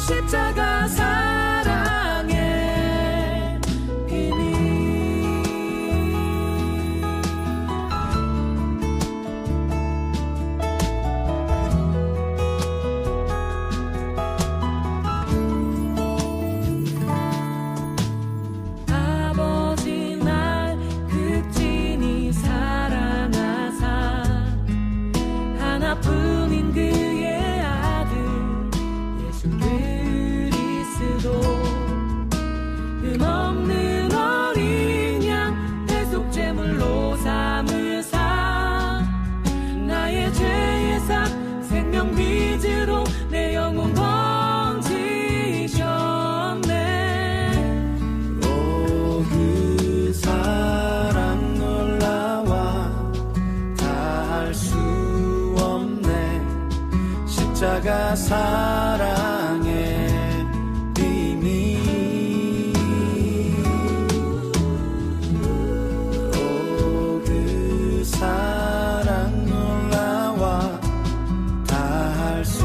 십자가 사랑의 비밀. 아버지 날 극진히 사랑하사 하나뿐인 그의 아들 예수 그리스도 흠없는 어린 양 대속제물로 삼으사 나의 죄의 삭 생명 빚으로 내 영혼 건지셨네. 오 그 사랑 놀라와 다할 수 없네. 십자가 사랑의 비밀. 오 그 사랑 놀라와 다할 수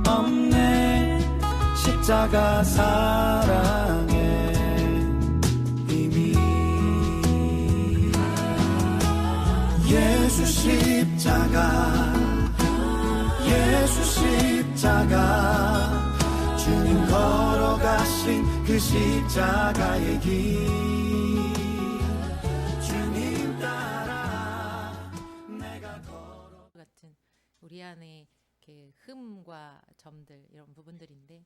없네. 십자가 사랑의 비밀. 예수 십자가, 예수 십자가, 주님 걸어가신 그 십자가의 길, 주님 따라 내가 걸어. 같은 우리 안에 이렇게 흠과 점들, 이런 부분들인데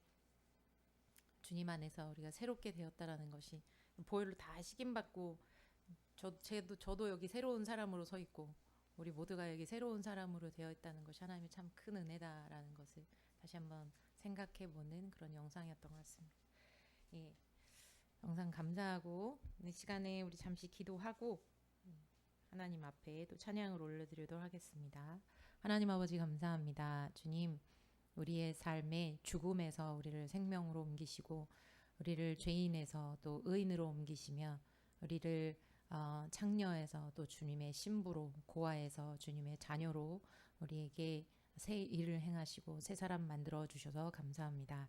주님 안에서 우리가 새롭게 되었다라는 것이 보혈로 다 식임받고 저도 여기 새로운 사람으로 서 있고 우리 모두가 여기 새로운 사람으로 되어 있다는 것이 하나님의 참 큰 은혜다라는 것을 다시 한번 생각해보는 그런 영상이었던 것 같습니다. 예, 영상 감사하고 이 시간에 우리 잠시 기도하고 하나님 앞에 또 찬양을 올려드리도록 하겠습니다. 하나님 아버지 감사합니다. 주님, 우리의 삶의 죽음에서 우리를 생명으로 옮기시고 우리를 죄인에서 또 의인으로 옮기시며 우리를 창녀에서 또 주님의 신부로, 고아에서 주님의 자녀로 우리에게 새 일을 행하시고 새 사람 만들어 주셔서 감사합니다.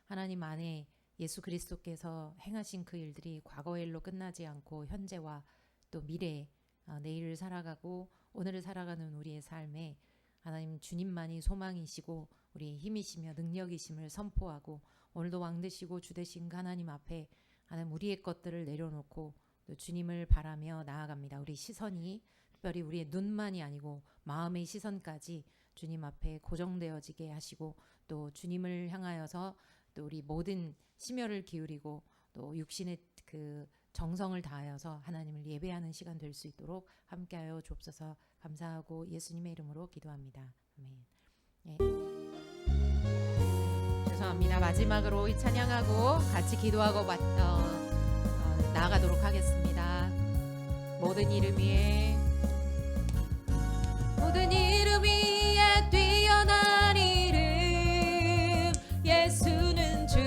하나님 안에 예수 그리스도께서 행하신 그 일들이 과거의 일로 끝나지 않고 현재와 또 미래, 내일을 살아가고 오늘을 살아가는 우리의 삶에 하나님 주님만이 소망이시고 우리의 힘이시며 능력이심을 선포하고 오늘도 왕 되시고 주 되신 하나님 앞에 하나님 우리의 것들을 내려놓고 또 주님을 바라며 나아갑니다. 우리 시선이 특별히 우리의 눈만이 아니고 마음의 시선까지 주님 앞에 고정되어지게 하시고 또 주님을 향하여서 또 우리 모든 심혈을 기울이고 또 육신의 그 정성을 다하여서 하나님을 예배하는 시간 될 수 있도록 함께하여 주옵소서. 감사하고 예수님의 이름으로 기도합니다. 아멘. 예. 죄송합니다. 마지막으로 이 찬양하고 같이 기도하고 나아가도록 하겠습니다. 모든 이름 위에, 모든 이름 위에 뛰어난 이름 예수는 주,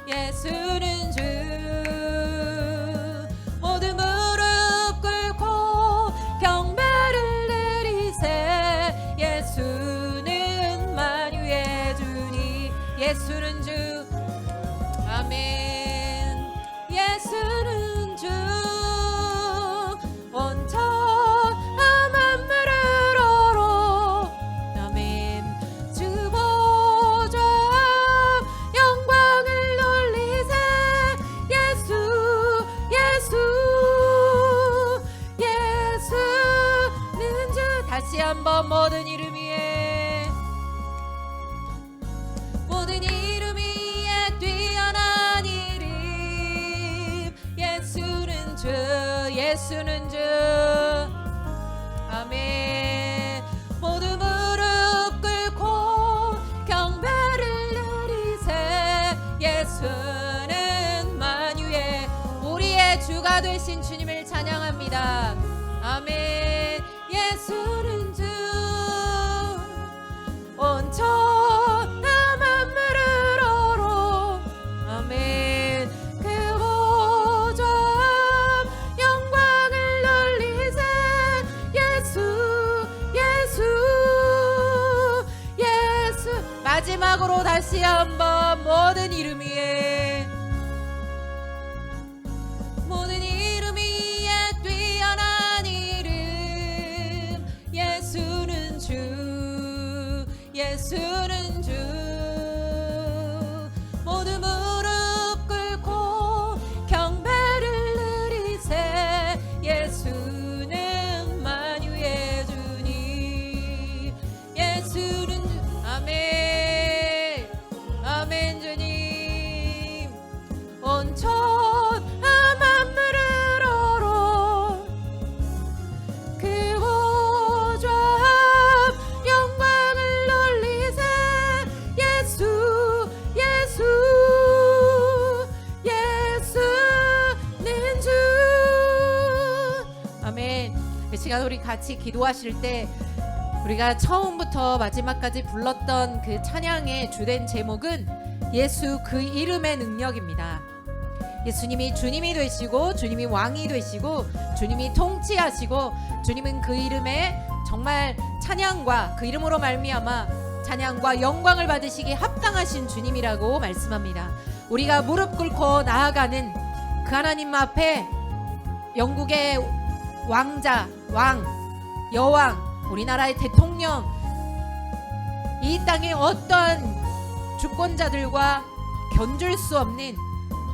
예수는 주. 모든 무릎 꿇고 경배를 드리세. 예수는 만유의 주니 예수는 주. 아멘. 예수는 주. 온전 만물을 오로. 아멘. 주 보좌 영광을 돌리세. 예수, 예수, 예수는 주. 다시 한번 모든 이름 위에, 모든 이름 위에 뛰어난 이름 예수는 주, 예수는 주. 아멘. 모두 무릎 꿇고 경배를 드리세. 예수는 만유의 우리의 주가 되신 주님을 찬양합니다. 아멘. 예수는 주. 온전 만물을 오로. 아멘. 그 보좌 영광을 돌리세. 예수, 예수, 예수. 마지막 마지막으로 다시 한번 모든 이름 위에 모든 이름 위에 뛰어난 이름 예수는 주 예수는 주 모두 무릎 꿇고 경배를 드리세 예수는 만유의 주님 예수는 주 아멘 아멘 주님 온천 만물을 오로 그 보좌 영광을 돌리세 예수 예수 예수는 주 아멘. 이 시간 우리 같이 기도하실 때 우리가 처음부터 마지막까지 불렀던 그 찬양의 주된 제목은 예수 그 이름의 능력입니다. 예수님이 주님이 되시고 주님이 왕이 되시고 주님이 통치하시고 주님은 그 이름에 정말 찬양과 그 이름으로 말미암아 찬양과 영광을 받으시기 합당하신 주님이라고 말씀합니다. 우리가 무릎 꿇고 나아가는 그 하나님 앞에 영국의 왕자, 왕, 여왕, 우리나라의 대통령, 이 땅의 어떤 주권자들과 견줄 수 없는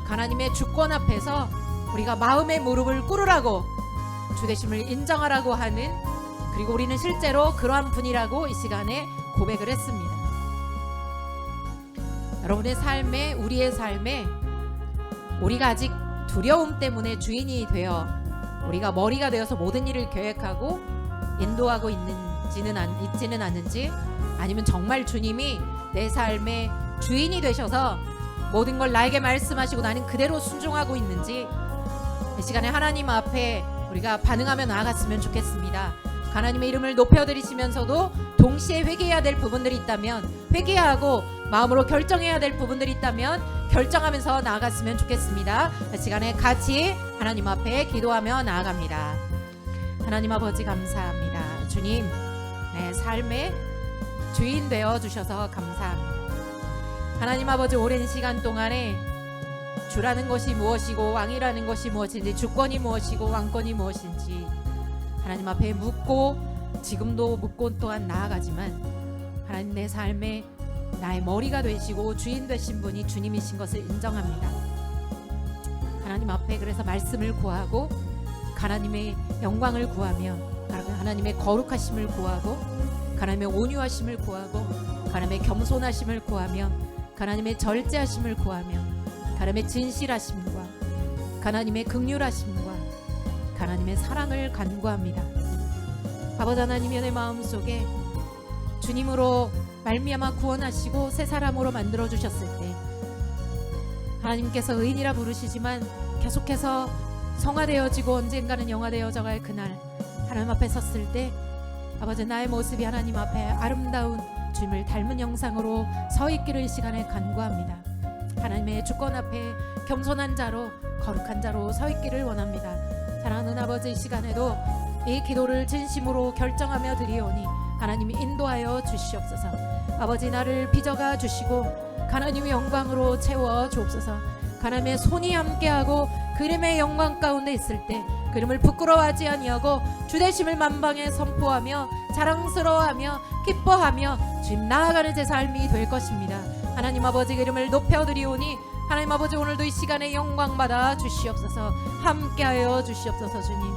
하나님의 주권 앞에서 우리가 마음의 무릎을 꿇으라고 주되심을 인정하라고 하는, 그리고 우리는 실제로 그러한 분이라고 이 시간에 고백을 했습니다. 여러분의 삶에, 우리의 삶에 우리가 아직 두려움 때문에 주인이 되어 우리가 머리가 되어서 모든 일을 계획하고 인도하고 있지는 않은지, 아니면 정말 주님이 내 삶의 주인이 되셔서 모든 걸 나에게 말씀하시고 나는 그대로 순종하고 있는지 이 시간에 하나님 앞에 우리가 반응하며 나아갔으면 좋겠습니다. 하나님의 이름을 높여드리시면서도 동시에 회개해야 될 부분들이 있다면 회개하고 마음으로 결정해야 될 부분들이 있다면 결정하면서 나아갔으면 좋겠습니다. 이 시간에 같이 하나님 앞에 기도하며 나아갑니다. 하나님 아버지 감사합니다. 주님, 내 삶의 주인 되어 주셔서 감사합니다. 하나님 아버지, 오랜 시간 동안에 주라는 것이 무엇이고 왕이라는 것이 무엇인지, 주권이 무엇이고 왕권이 무엇인지 하나님 앞에 묻고 지금도 묻고 또한 나아가지만 하나님, 내 삶에 나의 머리가 되시고 주인 되신 분이 주님이신 것을 인정합니다. 하나님 앞에 그래서 말씀을 구하고 하나님의 영광을 구하며 하나님의 거룩하심을 구하고 하나님의 온유하심을 구하고 하나님의 겸손하심을 구하며 하나님의 절제하심을 구하며 하나님의 진실하심과 하나님의 긍휼하심과 하나님의 사랑을 간구합니다. 아버지 하나님의 내 마음속에 주님으로 말미암아 구원하시고 새 사람으로 만들어 주셨을 때 하나님께서 의인이라 부르시지만 계속해서 성화되어지고 언젠가는 영화되어져 갈 그날 하나님 앞에 섰을 때 아버지, 나의 모습이 하나님 앞에 아름다운 주님을 닮은 영상으로 서 있기를 이 시간에 간구합니다. 하나님의 주권 앞에 겸손한 자로 거룩한 자로 서 있기를 원합니다. 사랑하는 아버지, 이 시간에도 이 기도를 진심으로 결정하며 드리오니 하나님이 인도하여 주시옵소서. 아버지, 나를 빚어가 주시고 하나님의 영광으로 채워 주옵소서. 하나님의 손이 함께하고 그림의 영광 가운데 있을 때 그림을 부끄러워하지 아니하고 주되심을 만방에 선포하며 자랑스러워하며 기뻐하며 주님 나아가는 제 삶이 될 것입니다. 하나님 아버지, 그림을 높여드리오니 하나님 아버지, 오늘도 이 시간에 영광 받아 주시옵소서. 함께하여 주시옵소서. 주님,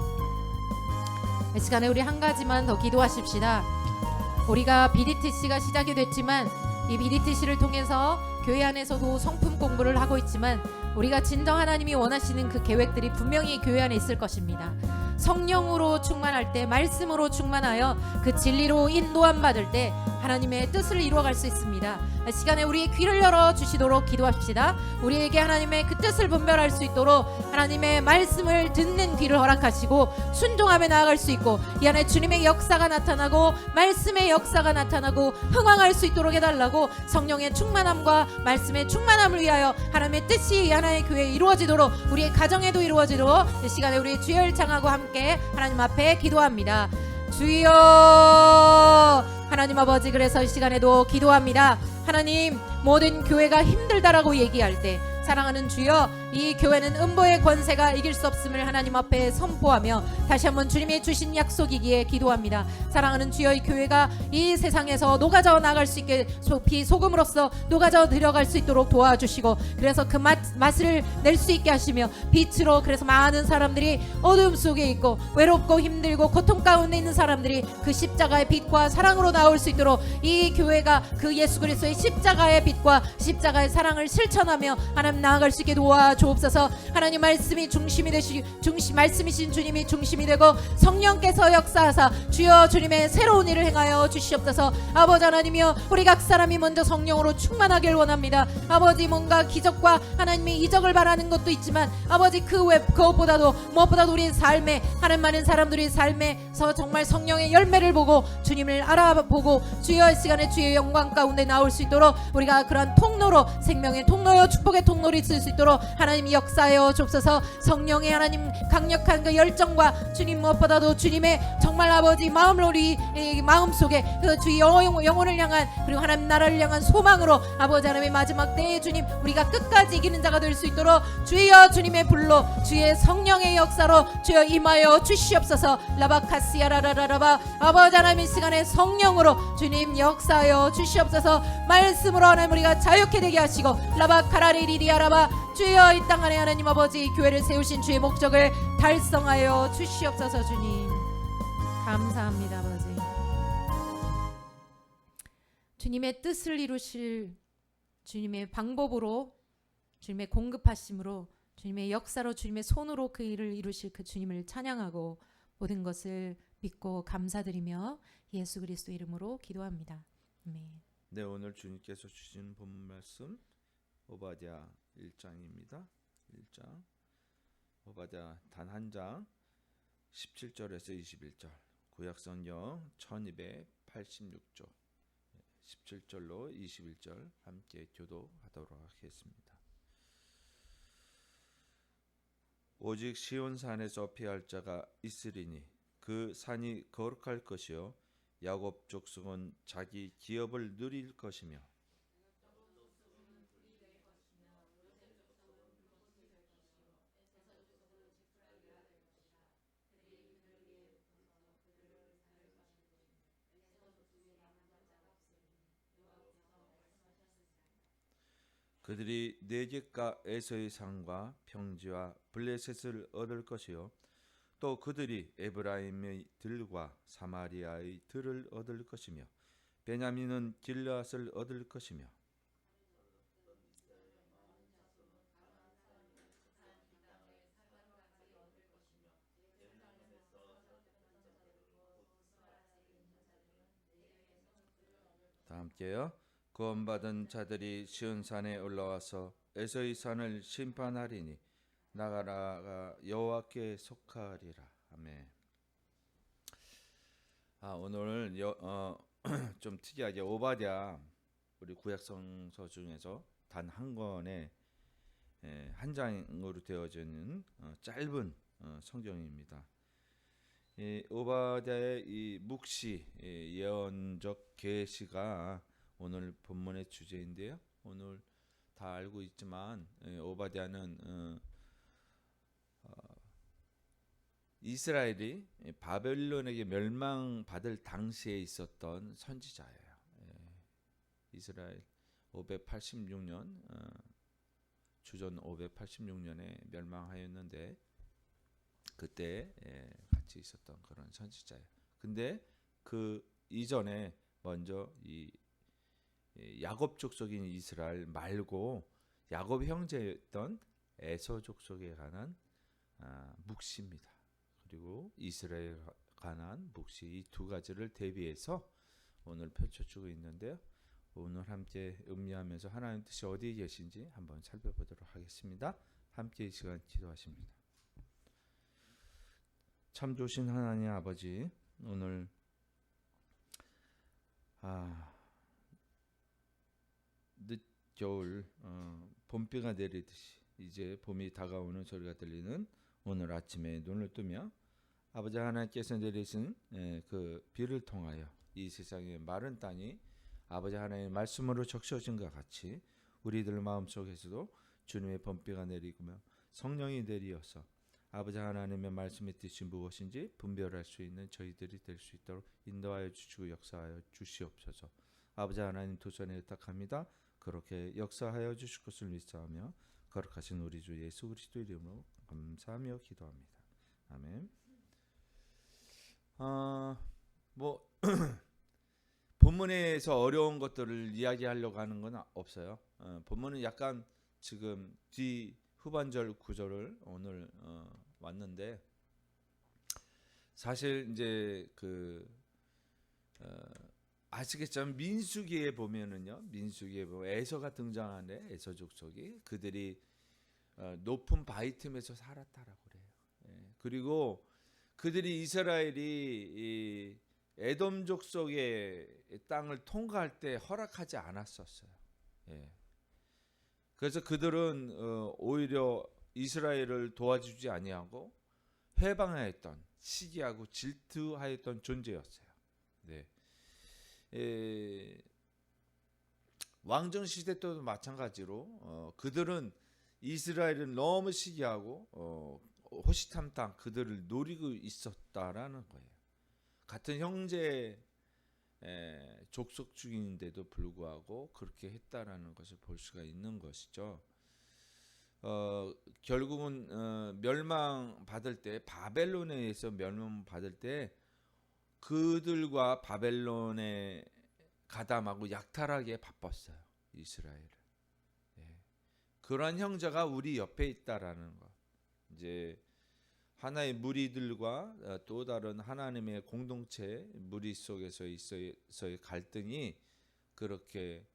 이 시간에 우리 한 가지만 더 기도하십시다. 우리가 BDTC가 시작이 됐지만 이 BDTC를 통해서 교회 안에서도 성품 공부를 하고 있지만 우리가 진정 하나님이 원하시는 그 계획들이 분명히 교회 안에 있을 것입니다. 성령으로 충만할 때, 말씀으로 충만하여 그 진리로 인도함 받을 때 하나님의 뜻을 이루어갈 수 있습니다. 이 시간에 우리의 귀를 열어주시도록 기도합시다. 우리에게 하나님의 그 뜻을 분별할 수 있도록 하나님의 말씀을 듣는 귀를 허락하시고 순종하며 나아갈 수 있고 이 안에 주님의 역사가 나타나고 말씀의 역사가 나타나고 흥왕할 수 있도록 해달라고 성령의 충만함과 말씀의 충만함을 위하여 하나님의 뜻이 이 하나의 교회에 이루어지도록 우리의 가정에도 이루어지도록 이 시간에 우리의 주여를 창하고 함께 하나님 앞에 기도합니다. 주여, 하나님 아버지, 그래서 이 시간에도 기도합니다. 하나님, 모든 교회가 힘들다라고 얘기할 때 사랑하는 주여, 이 교회는 음보의 권세가 이길 수 없음을 하나님 앞에 선포하며 다시 한번 주님이 주신 약속이기에 기도합니다. 사랑하는 주여, 이 교회가 이 세상에서 녹아져 나갈 수 있게 소금으로서 녹아져 들어갈 수 있도록 도와주시고, 그래서 그 맛을 낼 수 있게 하시며 빛으로, 그래서 많은 사람들이 어둠 속에 있고 외롭고 힘들고 고통 가운데 있는 사람들이 그 십자가의 빛과 사랑으로 나올 수 있도록 이 교회가 그 예수 그리스도의 십자가의 빛과 십자가의 사랑을 실천하며 하나님 나아갈 수 있게 도와주옵소서. 하나님 말씀이 중심이 말씀이신 주님이 중심이 되고 성령께서 역사하사 주여 주님의 새로운 일을 행하여 주시옵소서. 아버지 하나님이여, 우리 각 사람이 먼저 성령으로 충만하길 원합니다. 아버지, 뭔가 기적과 하나님의 이적을 바라는 것도 있지만 아버지, 그것보다도 무엇보다도 우리의 삶에, 하나님, 많은 사람들이 삶에서 정말 성령의 열매를 보고 주님을 알아보고 주여 이 시간에 주의 영광 가운데 나올 수 있도록 우리가 그러한 통로로, 생명의 통로요 축복의 통로로 있을 수 있도록 하나님 역사하여 주옵소서. 성령의 하나님 강력한 그 열정과 주님, 무엇보다도 주님의 정말 아버지 마음을, 우리 마음속에 그 주의 영혼을 향한, 그리고 하나님 나라를 향한 소망으로 아버지 하나님의 마지막 때에 주님, 우리가 끝까지 이기는 자가 될 수 있도록 주여 주님의 불로, 주의 성령의 역사로 주여 임하여 주시옵소서. 라바카시아라라라바, 아버지 하나님 이 시간에 성령으로 주님 역사하여 주시옵소서. 말씀으로 하나님 우리가 자유케 되게 하시고, 라바카라리리리아라바, 주여 이 땅 안에 하나님 아버지 교회를 세우신 주의 목적을 달성하여 주시옵소서. 주님 감사합니다. 아버지, 주님의 뜻을 이루실 주님의 방법으로, 주님의 공급하심으로, 주님의 역사로, 주님의 손으로 그 일을 이루실 그 주님을 찬양하고 모든 것을 믿고 감사드리며 예수 그리스도 이름으로 기도합니다. 아멘. 네, 오늘 주님께서 주신 본문 말씀 오바댜 1장입니다. 1장 오바댜 단 한 장 17절에서 21절, 구약성경 1286조 17절로 21절 함께 교도하도록 하겠습니다. 오직 시온산에서 피할 자가 있으리니 그 산이 거룩할 것이요 야곱 족속은 자기 기업을 누릴 것이며 그들이 네겝과 에서의 산과 평지와 블레셋을 얻을 것이요 또 그들이 에브라임의 들과 사마리아의 들을 얻을 것이며 베냐민은 길르앗을 얻을 것이며 다 함께요. 구원받은 자들이 시온산에 올라와서 에서의 산을 심판하리니 나가라가 여호와께 속하리라. 아멘. 오늘 좀 특이하게 오바댜, 우리 구약성서 중에서 단 한 권의 한 장으로 되어지는 짧은 성경입니다. 오바댜의 이 묵시, 예언적 계시가 오늘 본문의 주제인데요. 오늘 다 알고 있지만 오바댜는 이스라엘이 바벨론에게 멸망받을 당시에 있었던 선지자예요. 이스라엘 586년 주전 586년에 멸망하였는데 그때 같이 있었던 그런 선지자예요. 근데 그 이전에 먼저 이 야곱 족속인 이스라엘 말고 야곱 형제였던 에서 족속에 관한 묵시입니다. 그리고 이스라엘에 관한 묵시, 이 두 가지를 대비해서 오늘 펼쳐주고 있는데요. 오늘 함께 음미하면서 하나님 뜻이 어디에 계신지 한번 살펴보도록 하겠습니다. 함께 이 시간 기도하십니다. 참 좋으신 하나님 아버지, 오늘 늦겨울 봄비가 내리듯이 이제 봄이 다가오는 소리가 들리는 오늘 아침에 눈을 뜨며 아버지 하나님께서 내리신 그 비를 통하여 이 세상의 마른 땅이 아버지 하나님의 말씀으로 적셔진 것 같이 우리들 마음속에서도 주님의 번비가 내리며 성령이 내리어서 아버지 하나님의 말씀의 뜻이 무엇인지 분별할 수 있는 저희들이 될 수 있도록 인도하여 주시고 역사하여 주시옵소서. 아버지 하나님 두 손에 의탁합니다. 그렇게 역사하여 주실 것을 믿사하며 거룩하신 우리 주 예수 그리스도 이름으로 감사하며 기도합니다. 아멘. 본문에서 어려운 것들을 이야기하려고 하는 건 없어요. 본문은 약간 지금 뒤 후반절 구절을 오늘 왔는데 사실 이제 아시겠지만 민수기에 보면은요, 민수기에 보면 에서가 등장하는데 에서 족속이 그들이 높은 바위 틈에서 살았다라고 그래요. 그리고 그들이 이스라엘이 이 에돔 족속의 땅을 통과할 때 허락하지 않았었어요. 그래서 그들은 오히려 이스라엘을 도와주지 아니하고 회방하였던, 시기하고 질투하였던 존재였어요. 왕정 시대 때도 마찬가지로 그들은 이스라엘은 너무 시기하고 호시탐탐 그들을 노리고 있었다라는 거예요. 같은 형제 족속 중인데도 불구하고 그렇게 했다라는 것을 볼 수가 있는 것이죠. 결국은 멸망받을 때, 바벨론에 의해서 멸망받을 때 그들과 바벨론에 가담하고 약탈하기에 바빴어요. 이스라엘을. 그러한 형제가 우리 옆에 있다라는 것. 이제 하나의 무리들과 또 다른 하나님의 공동체 무리 속에서의 갈등이 그렇게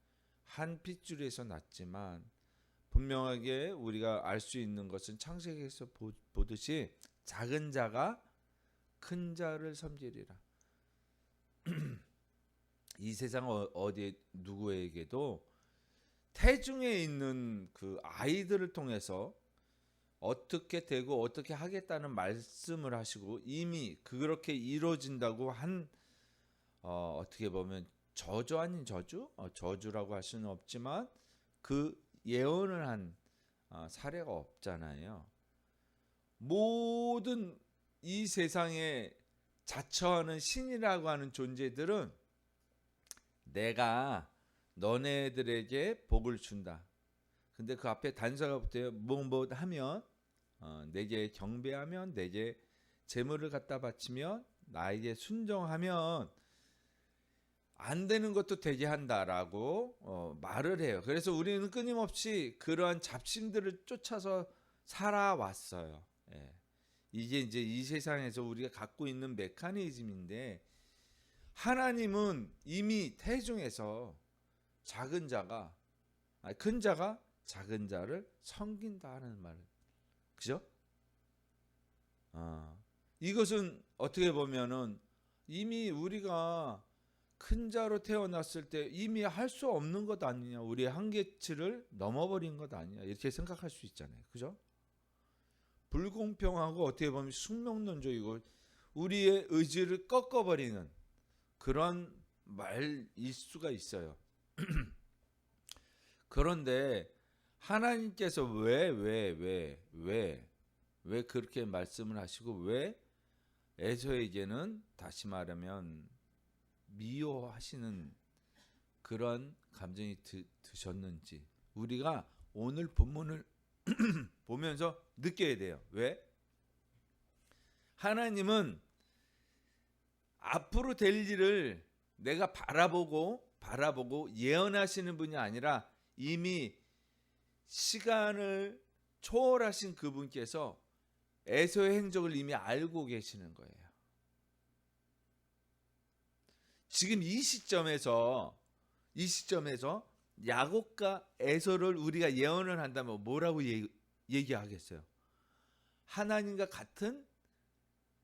한 핏줄에서 났지만 분명하게 우리가 알 수 있는 것은 창세기에서 보듯이 작은 자가 큰 자를 섬기리라. 이 세상 어디 누구에게도 태중에 있는 그 아이들을 통해서 어떻게 되고 어떻게 하겠다는 말씀을 하시고 이미 그렇게 이루어진다고 한 어떻게 보면 저주 아닌 저주? 저주라고 할 수는 없지만 그 예언을 한 사례가 없잖아요. 모든 이 세상에 자처하는 신이라고 하는 존재들은 내가 너네들에게 복을 준다. 근데 그 앞에 단서가 붙어요. 뭐 하면 내게 경배하면 내게 재물을 갖다 바치면 나에게 순종하면 안 되는 것도 되게 한다라고 말을 해요. 그래서 우리는 끊임없이 그러한 잡신들을 쫓아서 살아왔어요. 이게 이제 이 세상에서 우리가 갖고 있는 메커니즘인데 하나님은 이미 태중에서 큰 자가 작은 자를 섬긴다 하는 말을, 그죠? 이것은 어떻게 보면은 이미 우리가 큰 자로 태어났을 때 이미 할 수 없는 것 아니냐, 우리의 한계치를 넘어버린 것 아니냐 이렇게 생각할 수 있잖아요, 그죠? 불공평하고 어떻게 보면 숙명론적이고 우리의 의지를 꺾어버리는 그런 말일 수가 있어요. 그런데 하나님께서 왜 그렇게 말씀을 하시고 왜 에서에게는 다시 말하면 미워하시는 그런 감정이 드셨는지 우리가 오늘 본문을 보면서 느껴야 돼요. 왜? 하나님은 앞으로 될 일을 내가 바라보고 예언하시는 분이 아니라 이미 시간을 초월하신 그분께서 에서의 행적을 이미 알고 계시는 거예요. 지금 이 시점에서 야곱과 에서를 우리가 예언을 한다면 뭐라고 얘기하겠어요? 하나님과 같은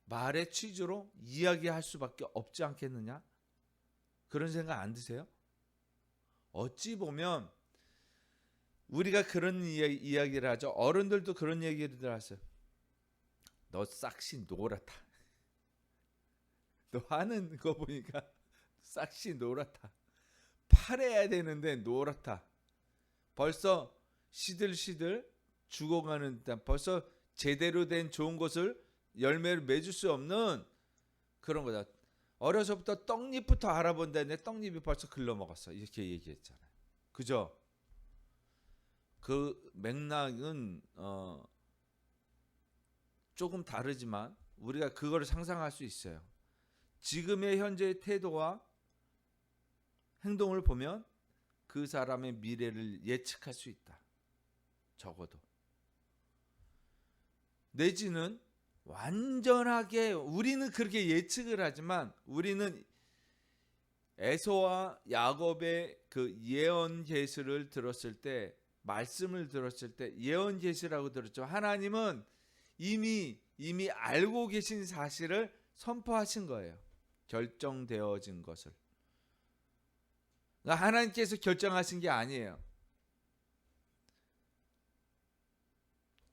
말의 취지로 이야기할 수밖에 없지 않겠느냐? 그런 생각 안 드세요? 어찌 보면 우리가 그런 이야기를 하죠. 어른들도 그런 얘기를 하세요. 너 싹시 노랗다. 너 하는 거 보니까 싹시 노랗다. 팔아야 되는데 노랗다. 벌써 시들시들 죽어가는 듯한, 벌써 제대로 된 좋은 것을 열매를 맺을 수 없는 그런 거다. 어려서부터 떡잎부터 알아본다는데 떡잎이 벌써 글러먹었어. 이렇게 얘기했잖아요. 그죠? 그 맥락은 조금 다르지만 우리가 그거를 상상할 수 있어요. 지금의 현재의 태도와 행동을 보면 그 사람의 미래를 예측할 수 있다. 적어도. 내지는 완전하게, 우리는 그렇게 예측을 하지만 우리는 에서와 야곱의 그 예언 계시를 들었을 때, 말씀을 들었을 때 예언 계시라고 들었죠. 하나님은 이미 알고 계신 사실을 선포하신 거예요. 결정되어진 것을. 그러니까 하나님께서 결정하신 게 아니에요.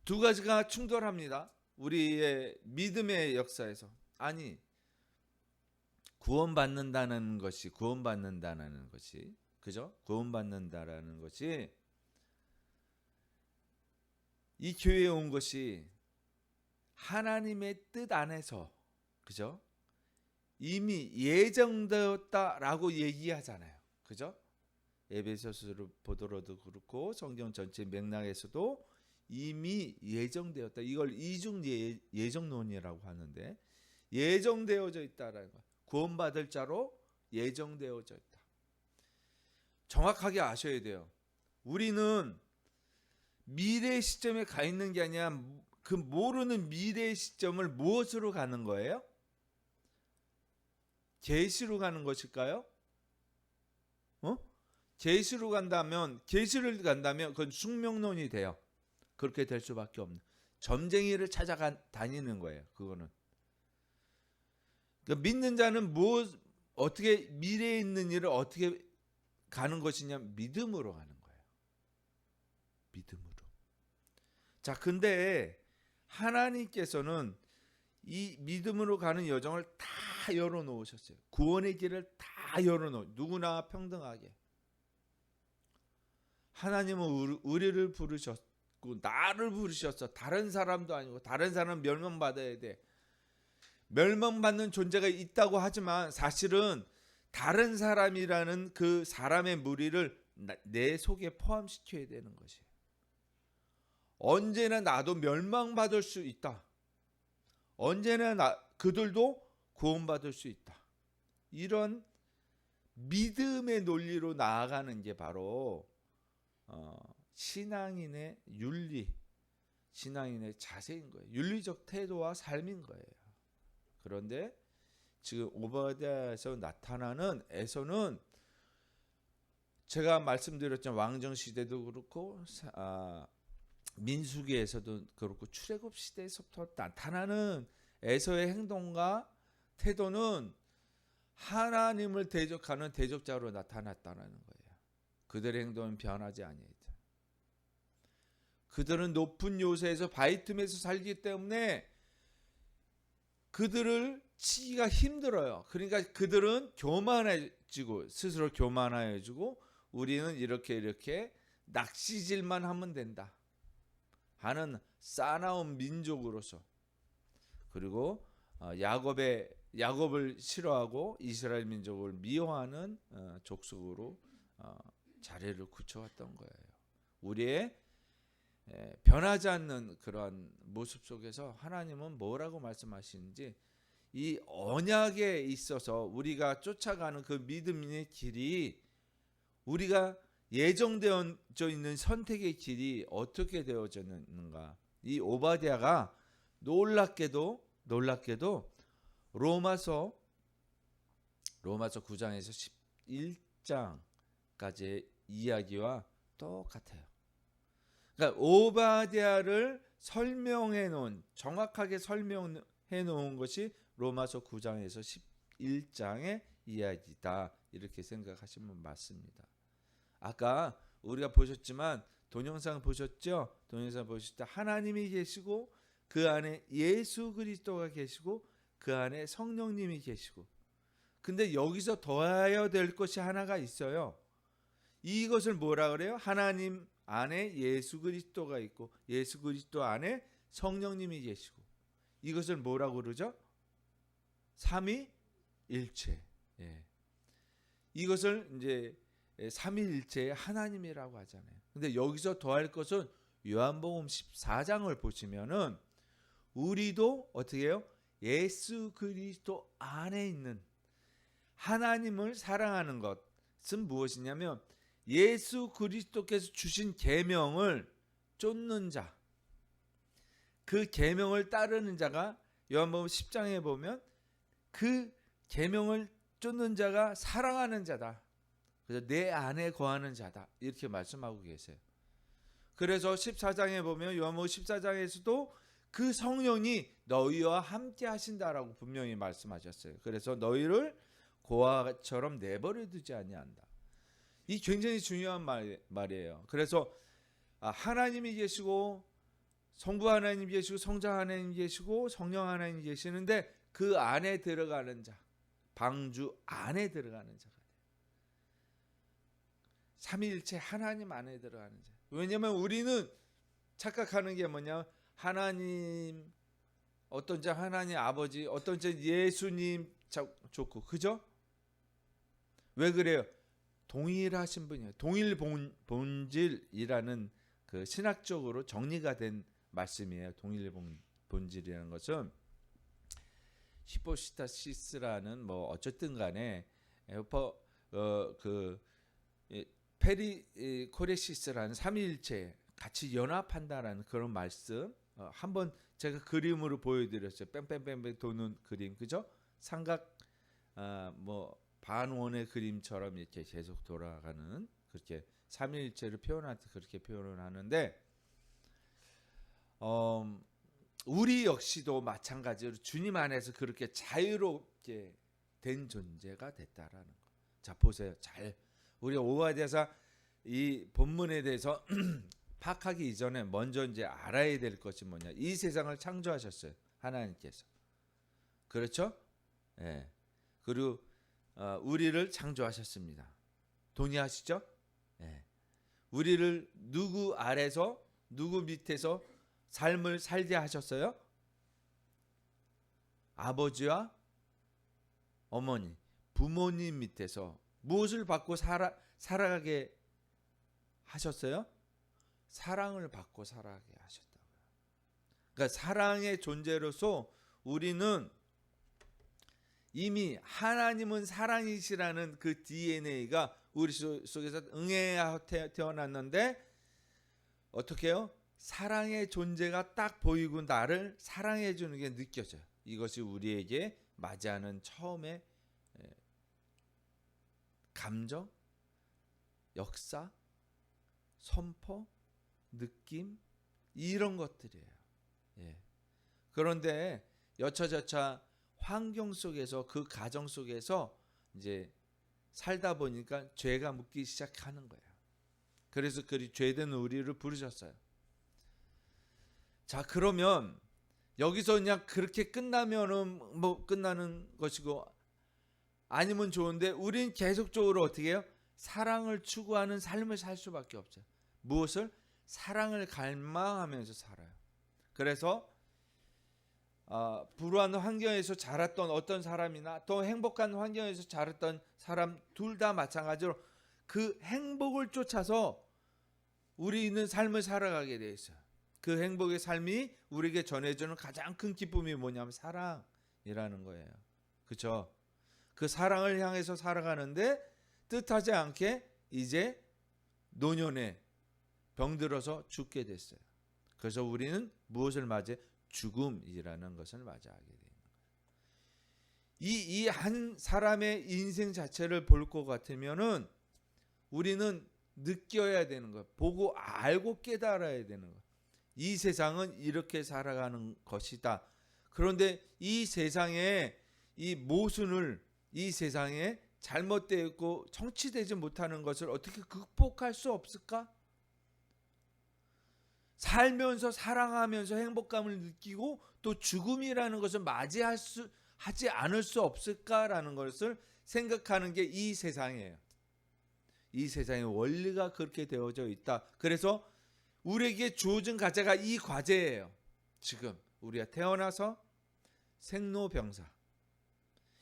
두 가지가 충돌합니다. 우리의 믿음의 역사에서. 아니, 구원받는다는 것이, 그죠? 구원받는다라는 것이, 이 교회에 온 것이 하나님의 뜻 안에서, 그죠? 이미 예정되었다라고 얘기하잖아요. 그죠? 에베소서를 보더라도 그렇고 성경 전체 맥락에서도 이미 예정되었다. 이걸 이중 예정론이라고 하는데, 예정되어져 있다라는 거. 구원받을 자로 예정되어져 있다. 정확하게 아셔야 돼요. 우리는 미래 시점에 가 있는 게 아니라 그 모르는 미래 시점을 무엇으로 가는 거예요? 계시로 가는 것일까요? 계시를 간다면 그건 숙명론이 돼요. 그렇게 될 수밖에 없는, 점쟁이를 찾아다니는 거예요. 그거는. 그러니까 믿는 자는 어떻게 미래에 있는 일을 어떻게 가는 것이냐? 믿음으로 가는 거예요. 믿음으로. 자, 근데 하나님께서는 이 믿음으로 가는 여정을 다 열어놓으셨어요. 구원의 길을 다 누구나 평등하게. 하나님은 우리를 부르셨고 나를 부르셨어. 다른 사람도 아니고, 다른 사람은 멸망받아야 돼. 멸망받는 존재가 있다고 하지만 사실은 다른 사람이라는 그 사람의 무리를 내 속에 포함시켜야 되는 것이에요. 언제나 나도 멸망받을 수 있다. 언제나 그들도 구원받을 수 있다. 이런 믿음의 논리로 나아가는 게 바로 신앙인의 윤리, 신앙인의 자세인 거예요. 윤리적 태도와 삶인 거예요. 그런데 지금 오바댜에서 나타나는 에서는, 제가 말씀드렸죠. 왕정 시대도 그렇고 민수기에서도 그렇고 출애굽 시대에서부터 나타나는 에서의 행동과 태도는 하나님을 대적하는 대적자로 나타났다는 거예요. 그들의 행동은 변하지 아니하다. 그들은 높은 요새에서 바위 틈에서 살기 때문에 그들을 치기가 힘들어요. 그러니까 그들은 교만해지고, 스스로 교만해지고, 우리는 이렇게 낚시질만 하면 된다 하는 싸나운 민족으로서, 그리고 야곱을 싫어하고 이스라엘 민족을 미워하는 족속으로 자리를 굳혀왔던 거예요. 우리의 변하지 않는 그러한 모습 속에서 하나님은 뭐라고 말씀하시는지, 이 언약에 있어서 우리가 쫓아가는 그 믿음의 길이, 우리가 예정되어져 있는 선택의 길이 어떻게 되어졌는가. 이 오바댜가 놀랍게도 로마서 9장에서 11장까지의 이야기와 똑같아요. 그러니까 오바댜를 정확하게 설명해 놓은 것이 로마서 9장에서 11장의 이야기다. 이렇게 생각하시면 맞습니다. 아까 우리가 보셨지만 동영상 보셨죠? 동영상 보실 때 하나님이 계시고 그 안에 예수 그리스도가 계시고 그 안에 성령님이 계시고, 근데 여기서 더해야 될 것이 하나가 있어요. 이것을 뭐라 그래요? 하나님 안에 예수 그리스도가 있고 예수 그리스도 안에 성령님이 계시고 이것을 뭐라고 그러죠? 삼위일체. 예. 이것을 이제 삼위일체의 하나님이라고 하잖아요. 근데 여기서 더할 것은 요한복음 14장을 보시면은 우리도 어떻게 해요? 예수 그리스도 안에 있는 하나님을 사랑하는 것은 무엇이냐면 예수 그리스도께서 주신 계명을 쫓는 자, 그 계명을 따르는 자가 요한복음 10장에 보면 그 계명을 쫓는 자가 사랑하는 자다. 그래서 내 안에 거하는 자다. 이렇게 말씀하고 계세요. 그래서 14장에 보면 요한복음 14장에서도 그 성령이 너희와 함께 하신다라고 분명히 말씀하셨어요. 그래서 너희를 고아처럼 내버려 두지 아니한다. 이 굉장히 중요한 말이에요. 그래서 하나님이 계시고 성부 하나님 계시고 성자 하나님 계시고 성령 하나님 계시는데 그 안에 들어가는 자, 방주 안에 들어가는 자가 돼요. 삼위일체 하나님 안에 들어가는 자. 왜냐하면 우리는 착각하는 게 뭐냐? 하나님 어떤 자 하나님 아버지, 어떤 자 예수님 좋고, 그죠? 왜 그래요? 동일하신 분이에요. 동일 본질이라는 그 신학적으로 정리가 된 말씀이에요. 동일 본질이라는 것은 히포스타시스라는 뭐 어쨌든 간에 페리코레시스라는 삼위일체 같이 연합한다라는 그런 말씀 한번 제가 그림으로 보여드렸어요. 뺑뺑뺑뺑 도는 그림, 그죠? 삼각 뭐 반원의 그림처럼 이렇게 계속 돌아가는 그렇게 삼위일체를 표현할 때 그렇게 표현을 하는데 우리 역시도 마찬가지로 주님 안에서 그렇게 자유롭게 된 존재가 됐다라는 거. 자 보세요. 잘 우리 오화대사 이 본문에 대해서 파악하기 이전에 먼저 이제 알아야 될 것이 뭐냐? 이 세상을 창조하셨어요. 하나님께서. 그렇죠? 예. 그리고 우리를 창조하셨습니다. 동의하시죠? 예. 우리를 누구 아래서 누구 밑에서 삶을 살게 하셨어요? 아버지와 어머니, 부모님 밑에서 무엇을 받고 살아가게 하셨어요? 사랑을 받고 살아가게 하셨다고요. 그러니까 사랑의 존재로서 우리는 이미 하나님은 사랑이시라는 그 DNA가 우리 속에서 응애하 태어났는데 어떻게 해요? 사랑의 존재가 딱 보이고 나를 사랑해 주는 게 느껴져요. 이것이 우리에게 맞이하는 처음에 감정, 역사, 선포, 느낌 이런 것들이에요. 예. 그런데 여차저차 환경 속에서 그 가정 속에서 이제 살다 보니까 죄가 묻기 시작하는 거예요. 그래서 그 죄된 우리를 부르셨어요. 자 그러면 여기서 그냥 그렇게 끝나면은 뭐 끝나는 것이고 아니면 좋은데 우린 계속적으로 어떻게 해요? 사랑을 추구하는 삶을 살 수밖에 없어요. 무엇을? 사랑을 갈망하면서 살아요. 그래서 불우한 환경에서 자랐던 어떤 사람이나 또 행복한 환경에서 자랐던 사람 둘 다 마찬가지로 그 행복을 쫓아서 우리는 삶을 살아가게 돼 있어요. 그 행복의 삶이 우리에게 전해주는 가장 큰 기쁨이 뭐냐면 사랑이라는 거예요. 그렇죠? 그 사랑을 향해서 살아가는데 뜻하지 않게 이제 노년에 병들어서 죽게 됐어요. 그래서 우리는 무엇을 맞이해? 죽음이라는 것을 맞이하게 되는 거예요. 이 한 사람의 인생 자체를 볼 것 같으면은 우리는 느껴야 되는 거예요. 보고 알고 깨달아야 되는 거예요. 이 세상은 이렇게 살아가는 것이다. 그런데 이 세상에 이 모순을 이 세상에 잘못되어 있고 청취되지 못하는 것을 어떻게 극복할 수 없을까? 살면서 사랑하면서 행복감을 느끼고 또 죽음이라는 것을 하지 않을 수 없을까라는 것을 생각하는 게 이 세상이에요. 이 세상의 원리가 그렇게 되어져 있다. 그래서 우리에게 주어진 과제가 이 과제예요. 지금 우리가 태어나서 생로병사,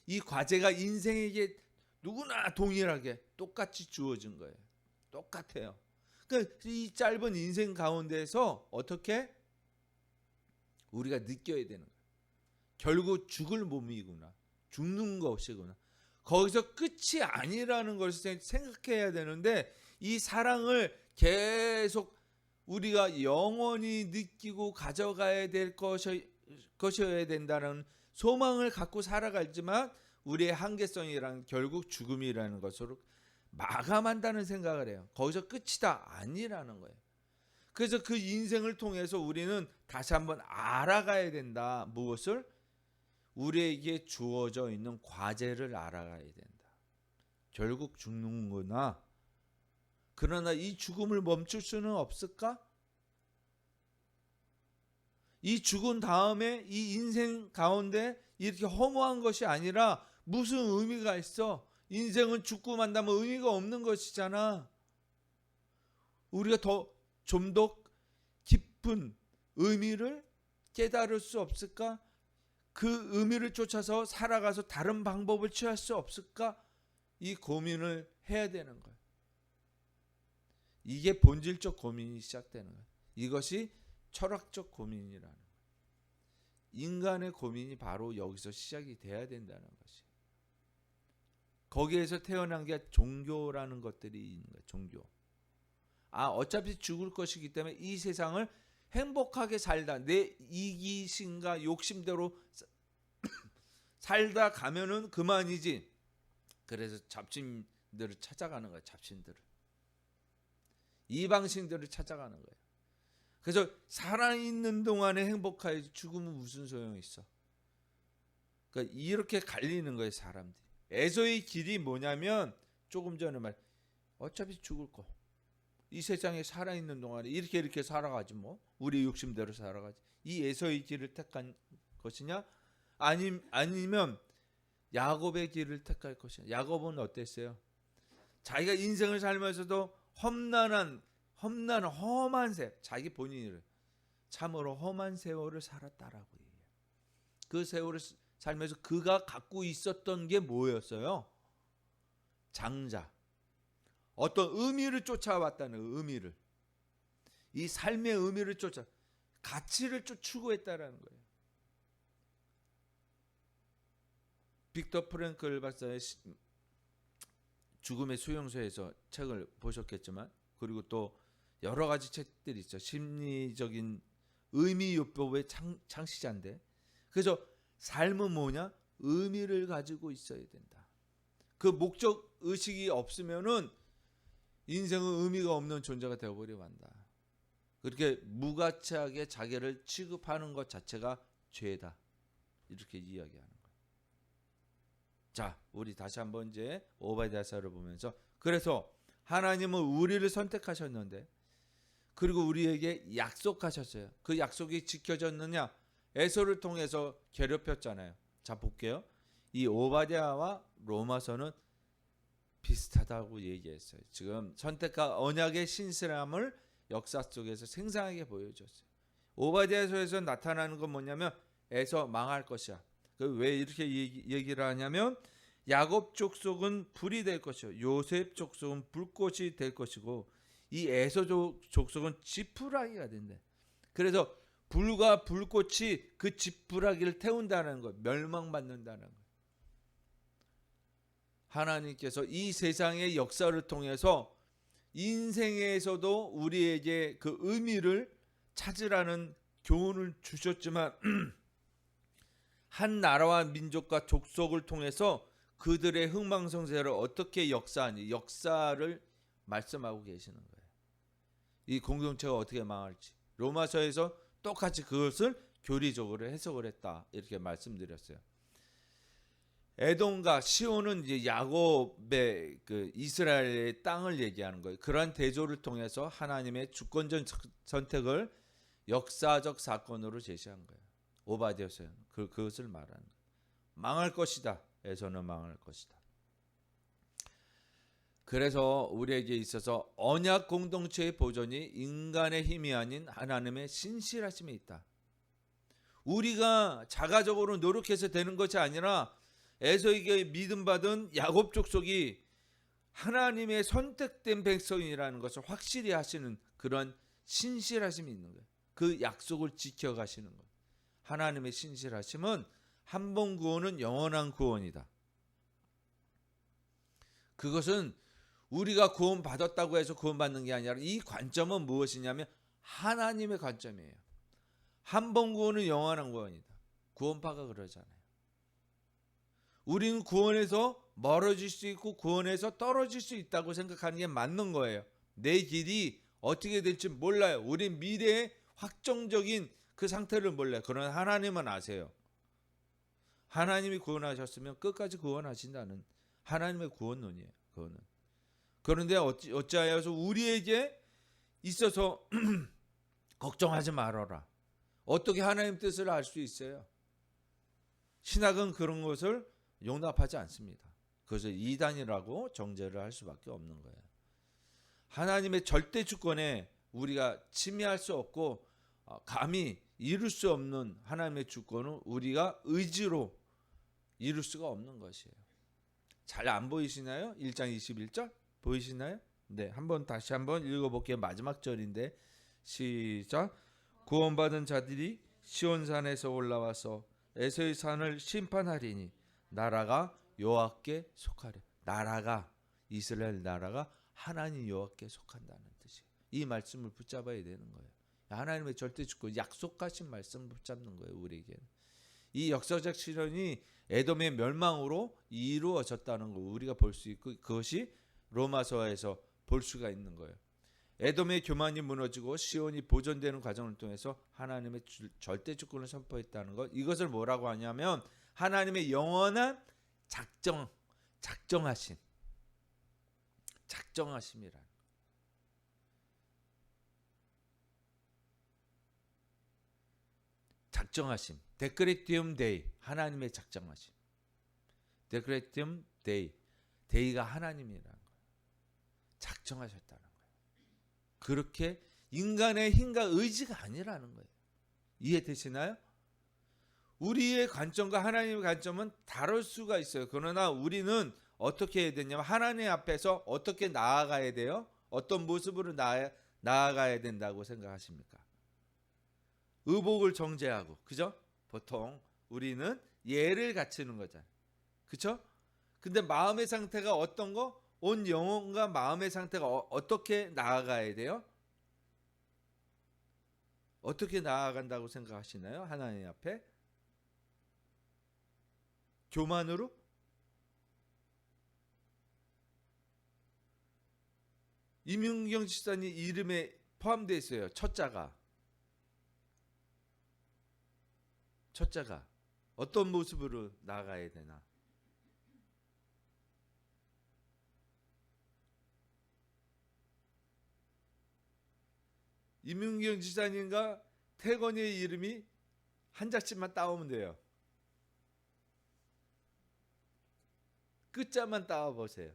이 과제가 인생에게 누구나 동일하게 똑같이 주어진 거예요. 똑같아요. 그러니까 이 짧은 인생 가운데서 어떻게 우리가 느껴야 되는 거예요. 결국 죽을 몸이구나, 죽는 것이구나. 거기서 끝이 아니라는 것을 생각해야 되는데, 이 사랑을 계속 우리가 영원히 느끼고 가져가야 될 것이어야 된다는 소망을 갖고 살아가지만, 우리의 한계성이란 결국 죽음이라는 것으로 마감한다는 생각을 해요. 거기서 끝이다 아니라는 거예요. 그래서 그 인생을 통해서 우리는 다시 한번 알아가야 된다. 무엇을? 우리에게 주어져 있는 과제를 알아가야 된다. 결국 죽는구나. 그러나 이 죽음을 멈출 수는 없을까? 이 죽은 다음에 이 인생 가운데 이렇게 허무한 것이 아니라 무슨 의미가 있어? 인생은 죽고 만다면 의미가 없는 것이잖아. 우리가 좀 더 깊은 의미를 깨달을 수 없을까? 그 의미를 쫓아서 살아가서 다른 방법을 취할 수 없을까? 이 고민을 해야 되는 거예요. 이게 본질적 고민이 시작되는 거예요. 이것이 철학적 고민이라는 거예요. 인간의 고민이 바로 여기서 시작이 돼야 된다는 것이. 거기에서 태어난 게 종교라는 것들이 있는 거예요. 종교. 어차피 죽을 것이기 때문에 이 세상을 행복하게 살다, 내 이기심과 욕심대로 살다 가면은 그만이지. 그래서 잡신들을 찾아가는 거예요. 잡신들을. 이방신들을 찾아가는 거예요. 그래서 살아있는 동안에 행복하지 죽으면 무슨 소용이 있어. 그러니까 이렇게 갈리는 거예요. 사람들이. 에서의 길이 뭐냐면, 조금 전에 어차피 죽을 거. 이 세상에 살아있는 동안에 이렇게 살아가지 뭐. 우리 욕심대로 살아가지. 이 에서의 길을 택한 것이냐? 아니면 야곱의 길을 택할 것이냐? 야곱은 어땠어요? 자기가 인생을 살면서도 험한 세월, 자기 본인을 참으로 험한 세월을 살았다라고 얘기해요. 그 세월을 살면서 그가 갖고 있었던 게 뭐였어요? 장자. 어떤 의미를 쫓아왔다는 의미를. 이 삶의 의미를 가치를 추구했다라는 거예요. 빅터 프랭클 박사의 죽음의 수용소에서 책을 보셨겠지만, 그리고 또 여러 가지 책들이 있죠. 심리적인 의미요법의 창시자인데, 그래서 삶은 뭐냐? 의미를 가지고 있어야 된다. 그 목적 의식이 없으면은 인생은 의미가 없는 존재가 되어버려 만다. 그렇게 무가치하게 자기를 취급하는 것 자체가 죄다. 이렇게 이야기하는 거예요. 자, 우리 다시 한번 이제 오바댜서를 보면서, 그래서 하나님은 우리를 선택하셨는데, 그리고 우리에게 약속하셨어요. 그 약속이 지켜졌느냐? 에서를 통해서 괴롭혔잖아요. 자, 볼게요. 이 오바댜와 로마서는 비슷하다고 얘기했어요. 지금 선택과 언약의 신실함을 역사 속에서 생생하게 보여줬어요. 오바댜서에서 나타나는 건 뭐냐면, 에서 망할 것이야. 왜 이렇게 얘기를 하냐면, 야곱 족속은 불이 될 것이요, 요셉 족속은 불꽃이 될 것이고, 이 에서 족속은 지푸라기가 된대. 그래서 불과 불꽃이 그 지푸라기를 태운다는 것, 멸망받는다는 것. 하나님께서 이 세상의 역사를 통해서 인생에서도 우리에게 그 의미를 찾으라는 교훈을 주셨지만, 한 나라와 민족과 족속을 통해서 그들의 흥망성쇠를 어떻게 역사하니, 역사를 말씀하고 계시는 거예요. 이 공동체가 어떻게 망할지. 로마서에서 똑같이 그것을 교리적으로 해석을 했다, 이렇게 말씀드렸어요. 에돔과 시온은 이제 야곱의 그 이스라엘의 땅을 얘기하는 거예요. 그러한 대조를 통해서 하나님의 주권적 선택을 역사적 사건으로 제시한 거예요. 오바댜서는 그것을 말하는 거예요. 망할 것이다. 에서는 망할 것이다. 그래서 우리에게 있어서 언약 공동체의 보존이 인간의 힘이 아닌 하나님의 신실하심에 있다. 우리가 자가적으로 노력해서 되는 것이 아니라 에서에게 믿음받은 야곱 족속이 하나님의 선택된 백성이라는 것을 확실히 하시는 그런 신실하심이 있는 거예요. 그 약속을 지켜가시는 거예요. 하나님의 신실하심은 한 번 구원은 영원한 구원이다. 그것은 우리가 구원받았다고 해서 구원받는 게 아니라 이 관점은 무엇이냐면 하나님의 관점이에요. 한 번 구원은 영원한 구원이다. 구원파가 그러잖아요. 우리는 구원에서 멀어질 수 있고 구원에서 떨어질 수 있다고 생각하는 게 맞는 거예요. 내 길이 어떻게 될지 몰라요. 우리 미래의 확정적인 그 상태를 몰라요. 그러나 하나님은 아세요. 하나님이 구원하셨으면 끝까지 구원하신다는 하나님의 구원론이에요. 그거는. 그런데 어찌하여서 우리에게 있어서 걱정하지 말아라. 어떻게 하나님 뜻을 알 수 있어요? 신학은 그런 것을 용납하지 않습니다. 그것을 이단이라고 정죄를 할 수밖에 없는 거예요. 하나님의 절대 주권에 우리가 침해할 수 없고 감히 이룰 수 없는 하나님의 주권은 우리가 의지로 이룰 수가 없는 것이에요. 잘 안 보이시나요? 1장 21절 보이시나요? 네, 한번 다시 한번 읽어볼게요. 마지막 절인데 시작. 구원받은 자들이 시온산에서 올라와서 에서의 산을 심판하리니 나라가 여호와께 속하리. 나라가 이스라엘 나라가 하나님 여호와께 속한다는 뜻이에요. 이 말씀을 붙잡아야 되는 거예요. 하나님의 절대 주권 약속하신 말씀을 붙잡는 거예요. 우리에게는. 이 역사적 실현이 에돔의 멸망으로 이루어졌다는 거 우리가 볼 수 있고 그것이 로마서에서 볼 수가 있는 거예요. 에돔의 교만이 무너지고 시온이 보존되는 과정을 통해서 하나님의 절대 주권을 선포했다는 것. 이것을 뭐라고 하냐면 하나님의 영원한 작정하심이라는. 작정하심. 데크레티움 데이. 하나님의 작정하심. 데크레티움 데이. 데이가 하나님이라는 거예요. 작정하셨다는 거예요. 그렇게 인간의 힘과 의지가 아니라는 거예요. 이해되시나요? 우리의 관점과 하나님의 관점은 다를 수가 있어요. 그러나 우리는 어떻게 해야 되냐면 하나님 앞에서 어떻게 나아가야 돼요? 어떤 모습으로 나아가야 된다고 생각하십니까? 의복을 정죄하고, 그죠? 보통 우리는 예를 갖추는 거잖아요. 그죠? 근데 마음의 상태가 어떤 거? 온 영혼과 마음의 상태가 어떻게 나아가야 돼요? 어떻게 나아간다고 생각하시나요? 하나님 앞에? 교만으로? 임윤경 집사님 이름에 포함되어 있어요. 첫자가 어떤 모습으로 나아가야 되나? 임윤경 집사님과 태건이의 이름이 한 자씩만 따오면 돼요. 끝자만 따와 보세요.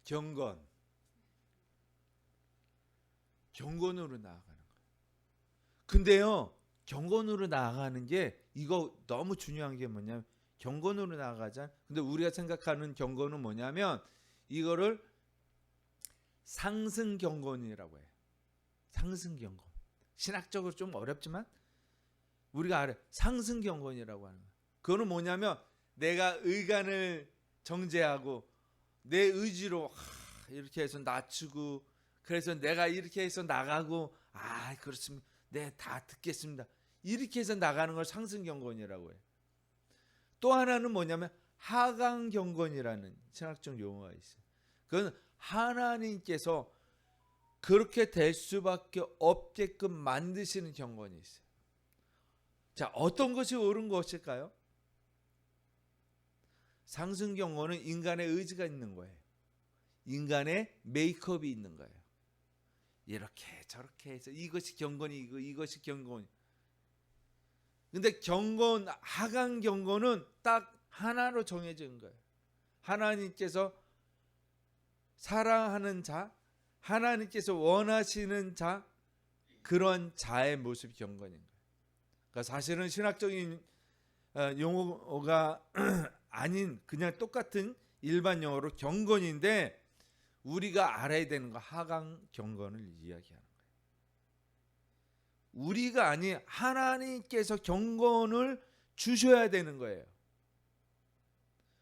경건으로 나아가는 거예요. 근데요, 경건으로 나아가는 게 이거 너무 중요한 게 뭐냐면 경건으로 나아가자. 근데 우리가 생각하는 경건은 뭐냐면 이거를 상승 경건이라고 해요. 상승 경건. 신학적으로 좀 어렵지만 우리가 알아요. 상승 경건이라고 하는 거예요. 그거는 뭐냐면 내가 의간을 정죄하고 내 의지로 이렇게 해서 낮추고 그래서 내가 이렇게 해서 나가고 그렇습니다. 네, 다 듣겠습니다. 이렇게 해서 나가는 걸 상승 경건이라고 해요. 또 하나는 뭐냐면 하강 경건이라는 신학적 용어가 있어요. 그건 하나님께서 그렇게 될 수밖에 없게끔 만드시는 경건이 있어요. 자, 어떤 것이 옳은 것일까요? 상승 경건은 인간의 의지가 있는 거예요. 인간의 메이크업이 있는 거예요. 이렇게 저렇게 해서 이것이 경건이고 이것이 경건. 근데 경건, 하강 경건은 딱 하나로 정해진 거예요. 하나님께서 사랑하는 자, 하나님께서 원하시는 자, 그런 자의 모습이 경건인 거예요. 그러니까 사실은 신학적인 용어가 아닌 그냥 똑같은 일반 용어로 경건인데, 우리가 알아야 되는 거 하강 경건을 이야기하는 거예요. 우리가 아닌 하나님께서 경건을 주셔야 되는 거예요.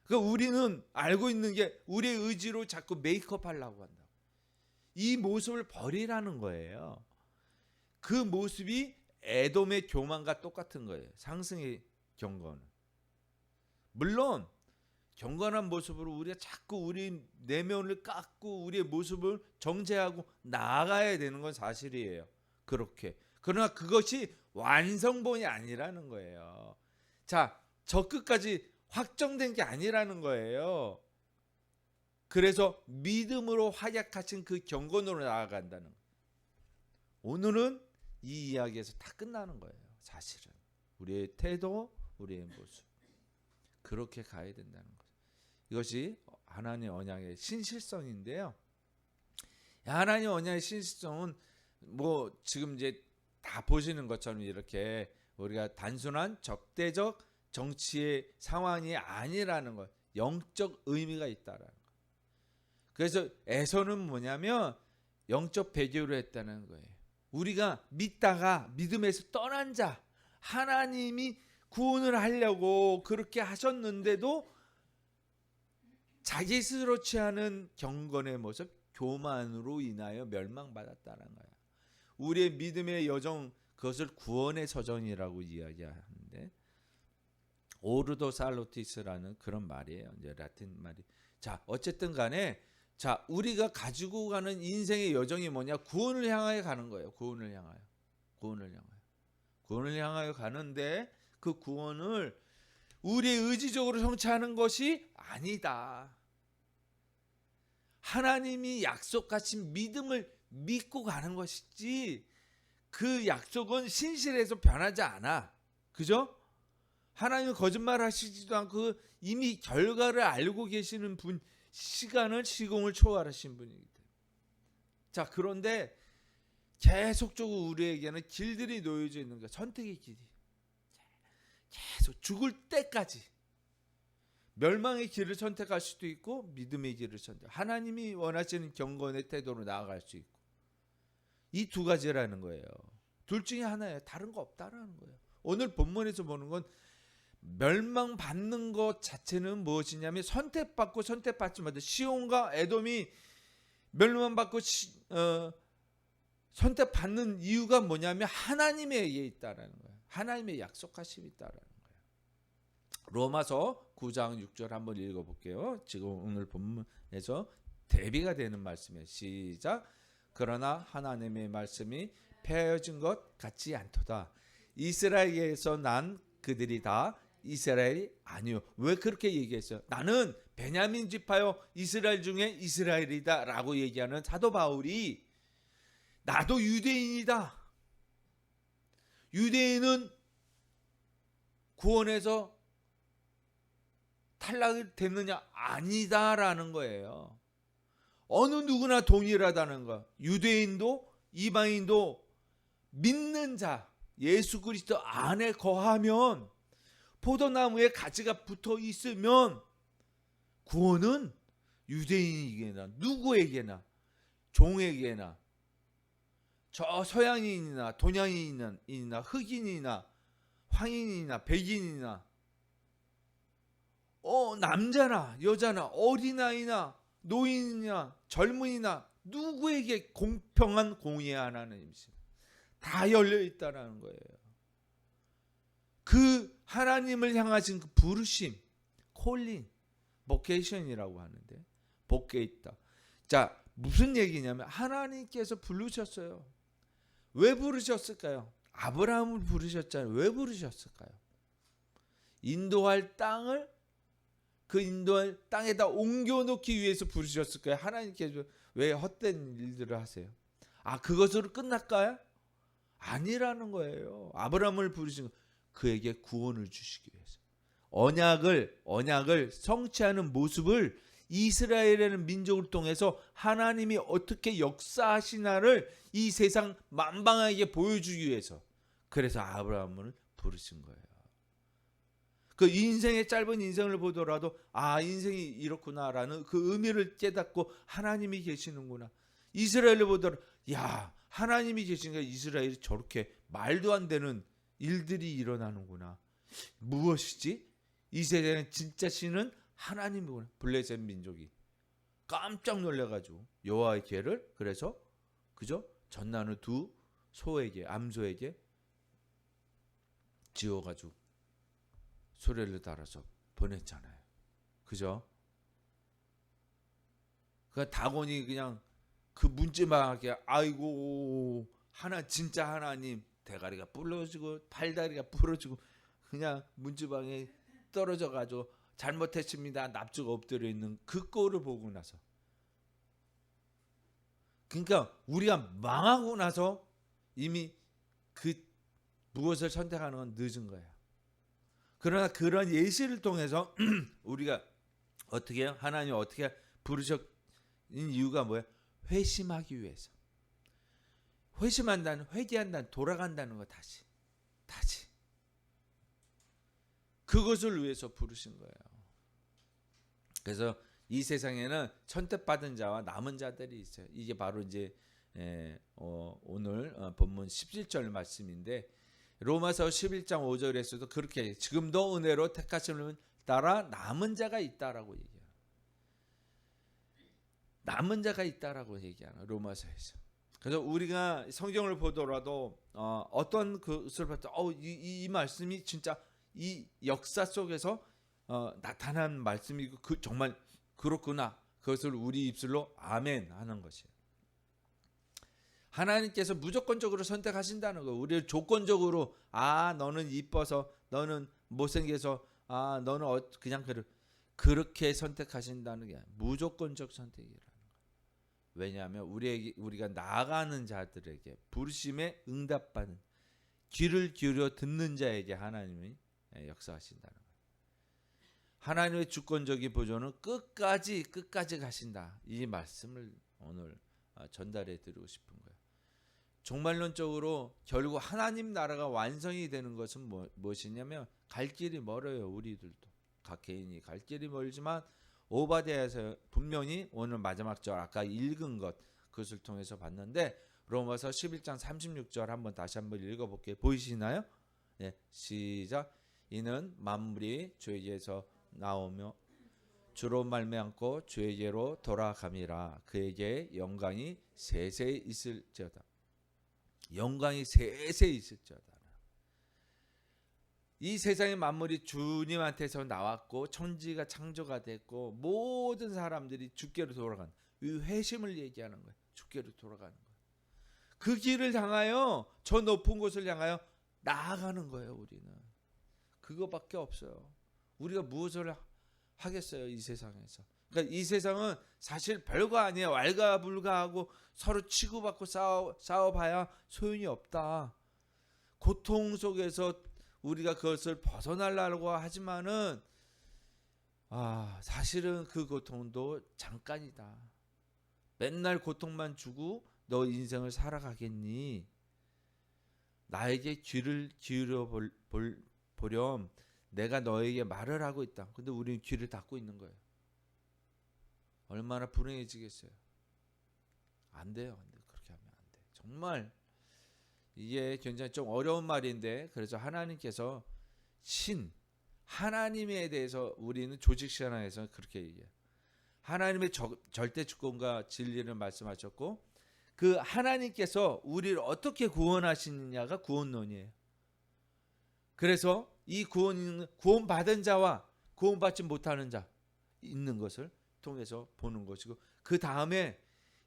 그러니까 우리는 알고 있는 게 우리의 의지로 자꾸 메이크업 하려고 한다. 이 모습을 버리라는 거예요. 그 모습이 에돔의 교만과 똑같은 거예요. 상승의 경건은. 물론 경건한 모습으로 우리가 자꾸 우리 내면을 깎고 우리의 모습을 정제하고 나아가야 되는 건 사실이에요. 그렇게. 그러나 그것이 완성본이 아니라는 거예요. 자, 저 끝까지 확정된 게 아니라는 거예요. 그래서 믿음으로 활약하신 그 경건으로 나아간다는 거예요. 오늘은 이 이야기에서 다 끝나는 거예요. 사실은 우리의 태도, 우리의 모습, 그렇게 가야 된다는 거죠. 이것이 하나님의 언약의 신실성인데요. 하나님의 언약의 신실성은 뭐 지금 이제 다 보시는 것처럼 이렇게 우리가 단순한 적대적 정치의 상황이 아니라는 것, 영적 의미가 있다라는 것. 그래서 에서는 뭐냐면 영적 배교를 했다는 거예요. 우리가 믿다가 믿음에서 떠난 자, 하나님이 구원을 하려고 그렇게 하셨는데도 자기 스스로 취하는 경건의 모습, 교만으로 인하여 멸망받았다는 거야. 우리의 믿음의 여정, 그것을 구원의 서정이라고 이야기하는데, 오르도 살로티스라는 그런 말이에요. 이제 라틴 말이. 자, 어쨌든 간에 자, 우리가 가지고 가는 인생의 여정이 뭐냐? 구원을 향하여 가는 거예요. 구원을 향하여 가는데, 그 구원을 우리의 의지적으로 성취하는 것이 아니다. 하나님이 약속하신 믿음을 믿고 가는 것이지, 그 약속은 신실해서 변하지 않아. 그죠? 하나님은 거짓말 하시지도 않고 이미 결과를 알고 계시는 분, 시공을 초월하신 분이기 때문에. 자, 그런데 계속적으로 우리에게는 길들이 놓여져 있는 거야. 선택의 길이. 계속 죽을 때까지 멸망의 길을 선택할 수도 있고 믿음의 길을 하나님이 원하시는 경건의 태도로 나아갈 수 있고, 이 두 가지라는 거예요. 둘 중에 하나예요. 다른 거 없다라는 거예요. 오늘 본문에서 보는 건 멸망받는 것 자체는 무엇이냐면 선택받고 선택받지 못해. 시온과 에돔이 멸망받고 선택받는 이유가 뭐냐면 하나님에 의해 있다라는 거예요. 하나님의 약속하심이 있다라는 거예요. 로마서 9장 6절 한번 읽어볼게요. 지금 오늘 본문에서 대비가 되는 말씀이에요. 시작. 그러나 하나님의 말씀이 폐허진 것 같지 않도다. 이스라엘에서 난 그들이 다 이스라엘이 아니요. 왜 그렇게 얘기했어요? 나는 베냐민 지파요 이스라엘 중에 이스라엘이다 라고 얘기하는 사도 바울이, 나도 유대인이다. 유대인은 구원에서 탈락이 됐느냐? 아니다라는 거예요. 어느 누구나 동일하다는 거. 유대인도 이방인도 믿는 자, 예수 그리스도 안에 거하면, 포도나무에 가지가 붙어 있으면 구원은 유대인에게나 누구에게나, 종에게나, 저 서양인이나 동양인이나 흑인이나 황인이나 백인이나 남자나 여자나 어린아이나 노인이나 젊은이나 누구에게 공평한 공의의 하나님 다 열려 있다라는 거예요. 그 하나님을 향하신 그 부르심, 콜링, 보케이션이라고 하는데, 복게 있다. 자, 무슨 얘기냐면 하나님께서 부르셨어요. 왜 부르셨을까요? 아브라함을 부르셨잖아요. 왜 부르셨을까요? 인도할 땅을, 그 인도할 땅에다 옮겨놓기 위해서 부르셨을까요? 하나님께서 왜 헛된 일들을 하세요? 그것으로 끝날까요? 아니라는 거예요. 아브라함을 부르신 거, 그에게 구원을 주시기 위해서, 언약을 성취하는 모습을 이스라엘이라는 민족을 통해서 하나님이 어떻게 역사하시나를 이 세상 만방에게 보여주기 위해서, 그래서 아브라함을 부르신 거예요. 그 인생의 짧은 인생을 보더라도 인생이 이렇구나라는 그 의미를 깨닫고 하나님이 계시는구나. 이스라엘을 보더라도 하나님이 계시니까 이스라엘이 저렇게 말도 안 되는 일들이 일어나는구나. 무엇이지? 이 세상에 진짜 신은 하나님이구나. 블레셋 민족이 깜짝 놀래가지고 여호와의 궤를 그래서 전나무 두 소에게, 암소에게 지어가지고 소리를 달아서 보냈잖아요. 그죠? 그 다곤이 그냥 그 문지막하게 아이고 진짜 하나님, 대가리가 부러지고 팔다리가 부러지고 그냥 문지방에 떨어져가지고 잘못했습니다 납주가 엎드려 있는 그 꼴을 보고 나서, 그러니까 우리가 망하고 나서 이미 그 무엇을 선택하는 건 늦은 거예요. 그러나 그런 예시를 통해서 우리가 어떻게 해요? 하나님 어떻게 부르신 이유가 뭐예요? 회심하기 위해서. 회심한다는, 회개한다는, 돌아간다는 거. 다시 그것을 위해서 부르신 거예요. 그래서 이 세상에는 선택받은 자와 남은 자들이 있어요. 이게 바로 이제 오늘 본문 17절 말씀인데, 로마서 11장 5절에서도 그렇게 지금도 은혜로 택하심을 따라 남은 자가 있다라고 얘기해요. 남은 자가 있다라고 얘기하는 로마서에서. 그래서 우리가 성경을 보더라도 어떤 것을 봤다, 이 말씀이 진짜 이 역사 속에서 나타난 말씀이고 정말 그렇구나. 그것을 우리 입술로 아멘 하는 것이에요. 하나님께서 무조건적으로 선택하신다는 거. 우리를 조건적으로 너는 이뻐서, 너는 못생겨서, 너는 그냥 그렇게 선택하신다는 게 아니라 무조건적 선택이라는 거예요. 왜냐하면 우리가 나아가는 자들에게 부르심에 응답받는, 귀를 기울여 듣는 자에게 하나님이 역사하신다는 거예요. 하나님의 주권적인 보존은 끝까지 가신다. 이 말씀을 오늘 전달해 드리고 싶은 거예요. 종말론적으로 결국 하나님 나라가 완성이 되는 것은 무엇이냐면 갈 길이 멀어요. 우리들도 각 개인이 갈 길이 멀지만 오바댜에서 분명히 오늘 마지막 절 아까 읽은 그것을 통해서 봤는데, 로마서 11장 36절 다시 한번 읽어볼게요. 보이시나요? 네, 시작. 이는 만물이 주에게서 나오며 주로 말미암고 주에게로 돌아감이라. 그에게 영광이 세세히 있을지어다. 영광이 세세히 있을지어다. 이 세상의 만물이 주님한테서 나왔고 천지가 창조가 됐고 모든 사람들이 주께로 돌아가는, 이 회심을 얘기하는 거예요. 주께로 돌아가는 거예요. 그 길을 향하여, 저 높은 곳을 향하여 나아가는 거예요. 우리는 그거밖에 없어요. 우리가 무엇을 하겠어요, 이 세상에서. 그러니까 이 세상은 사실 별거 아니에요. 왈가불가하고 서로 치고받고 싸워봐야 소용이 없다. 고통 속에서 우리가 그것을 벗어나려고 하지만은 사실은 그 고통도 잠깐이다. 맨날 고통만 주고 너 인생을 살아가겠니? 나에게 귀를 기울여 보렴. 내가 너에게 말을 하고 있다. 근데 우리는 귀를 닫고 있는 거예요. 얼마나 불행해지겠어요. 안 돼요. 그렇게 하면 안 돼. 정말 이게 굉장히 좀 어려운 말인데, 그래서 하나님께서 하나님에 대해서 우리는 조직 신앙에서 그렇게 얘기해요. 하나님의 절대 주권과 진리를 말씀하셨고, 그 하나님께서 우리를 어떻게 구원하시느냐가 구원론이에요. 그래서 이 구원받은 자와 구원받지 못하는 자 있는 것을 통해서 보는 것이고, 그 다음에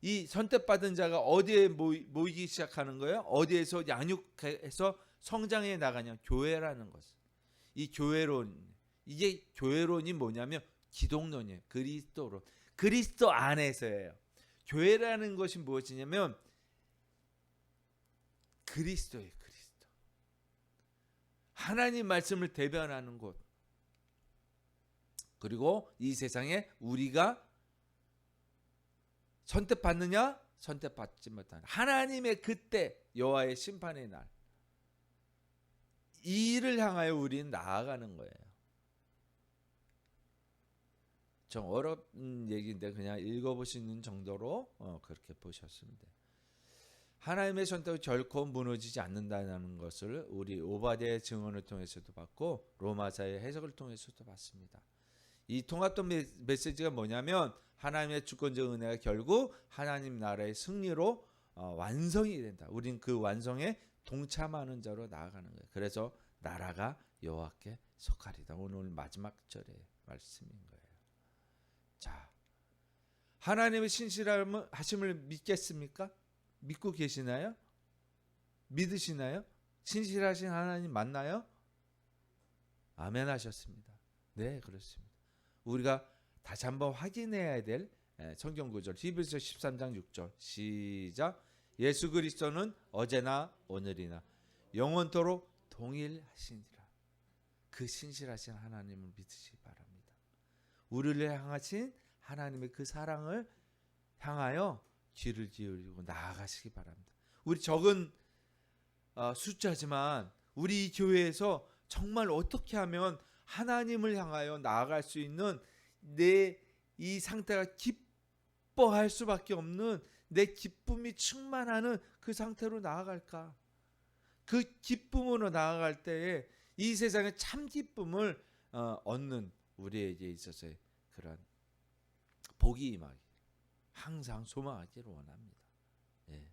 이 선택받은 자가 어디에 모이기 시작하는 거예요? 어디에서 양육해서 성장해 나가냐? 교회라는 것. 이 교회론, 이게 교회론이 뭐냐면 기독론이에요. 그리스도론. 그리스도 안에서예요. 교회라는 것이 무엇이냐면 그리스도예요. 그리스도. 하나님 말씀을 대변하는 곳. 그리고 이 세상에 우리가 선택받느냐? 선택받지 못하는 하나님의 그때 여호와의 심판의 날, 이 일을 향하여 우리는 나아가는 거예요. 좀 어려운 얘기인데 그냥 읽어보시는 정도로 그렇게 보셨으면 돼요. 하나님의 선택은 결코 무너지지 않는다는 것을 우리 오바댜의 증언을 통해서도 봤고 로마서의 해석을 통해서도 봤습니다. 이 통합된 메시지가 뭐냐면 하나님의 주권적 은혜가 결국 하나님 나라의 승리로 완성이 된다. 우린 그 완성에 동참하는 자로 나아가는 거예요. 그래서 나라가 여호와께 속하리다. 오늘 마지막 절의 말씀인 거예요. 자, 하나님의 신실하심을 믿겠습니까? 믿고 계시나요? 믿으시나요? 신실하신 하나님 맞나요? 아멘 하셨습니다. 네, 그렇습니다. 우리가 다시 한번 확인해야 될 성경 구절 히브리서 13장 6절 시작. 예수 그리스도는 어제나 오늘이나 영원토록 동일하시니라. 그 신실하신 하나님을 믿으시기 바랍니다. 우리를 향하신 하나님의 그 사랑을 향하여 귀를 기울이고 나아가시기 바랍니다. 우리 적은 숫자지만 우리 이 교회에서 정말 어떻게 하면 하나님을 향하여 나아갈 수 있는 내 이 상태가 기뻐할 수밖에 없는 내 기쁨이 충만하는 그 상태로 나아갈까? 그 기쁨으로 나아갈 때에 이 세상의 참 기쁨을 얻는 우리에게 있어서의 그런 복이 임하기 항상 소망하기를 원합니다. 예.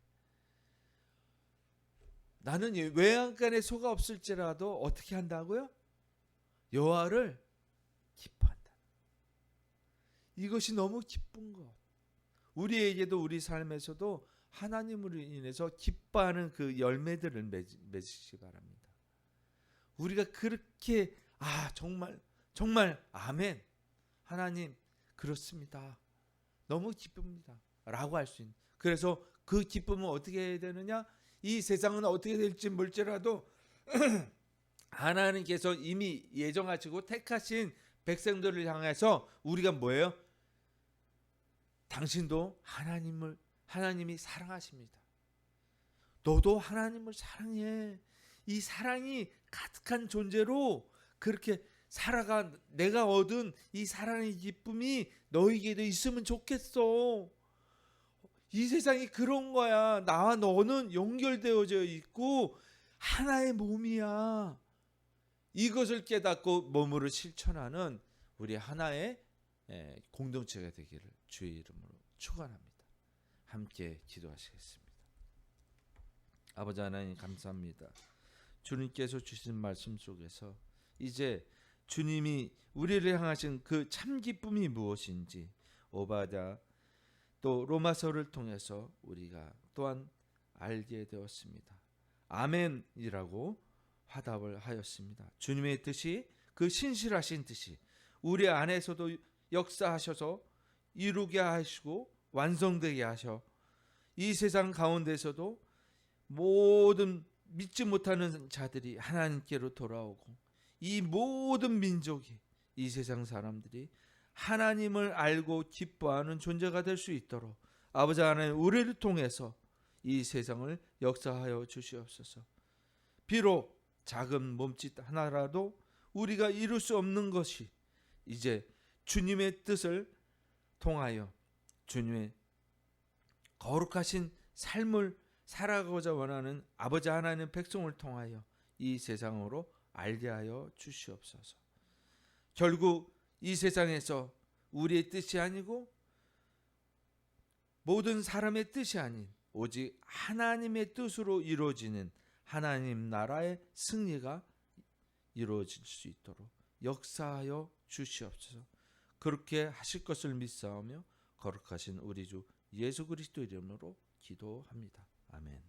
나는 외양간에 소가 없을지라도 어떻게 한다고요? 여호와를 기뻐한다. 이것이 너무 기쁜 것. 우리에게도 우리 삶에서도 하나님으로 인해서 기뻐하는 그 열매들을 맺으시기 바랍니다. 우리가 그렇게 정말 아멘 하나님 그렇습니다. 너무 기쁩니다. 라고 할 수 있는. 그래서 그 기쁨은 어떻게 해야 되느냐? 이 세상은 어떻게 될지 몰지라도 하나님께서 이미 예정하시고 택하신 백성들을 향해서 우리가 뭐예요? 당신도 하나님이 사랑하십니다. 너도 하나님을 사랑해. 이 사랑이 가득한 존재로 그렇게 살아가. 내가 얻은 이 사랑의 기쁨이 너에게도 있으면 좋겠어. 이 세상이 그런 거야. 나와 너는 연결되어져 있고 하나의 몸이야. 이것을 깨닫고 몸으로 실천하는 우리 하나의 공동체가 되기를 주의 이름으로 축원합니다. 함께 기도하시겠습니다. 아버지 하나님 감사합니다. 주님께서 주신 말씀 속에서 이제 주님이 우리를 향하신 그 참 기쁨이 무엇인지 오바댜 또 로마서를 통해서 우리가 또한 알게 되었습니다. 아멘이라고 화답을 하였습니다. 주님의 뜻이 그 신실하신 뜻이 우리 안에서도 역사하셔서 이루게 하시고 완성되게 하셔 이 세상 가운데서도 모든 믿지 못하는 자들이 하나님께로 돌아오고 이 모든 민족이 이 세상 사람들이 하나님을 알고 기뻐하는 존재가 될 수 있도록 아버지 하나님 우리를 통해서 이 세상을 역사하여 주시옵소서. 비록 작은 몸짓 하나라도 우리가 이룰 수 없는 것이 이제 주님의 뜻을 통하여 주님의 거룩하신 삶을 살아가고자 원하는 아버지 하나님 백성을 통하여 이 세상으로 알게 하여 주시옵소서. 결국 이 세상에서 우리의 뜻이 아니고 모든 사람의 뜻이 아닌 오직 하나님의 뜻으로 이루어지는 하나님 나라의 승리가 이루어질 수 있도록 역사하여 주시옵소서. 그렇게 하실 것을 믿사오며 거룩하신 우리 주 예수 그리스도 이름으로 기도합니다. 아멘.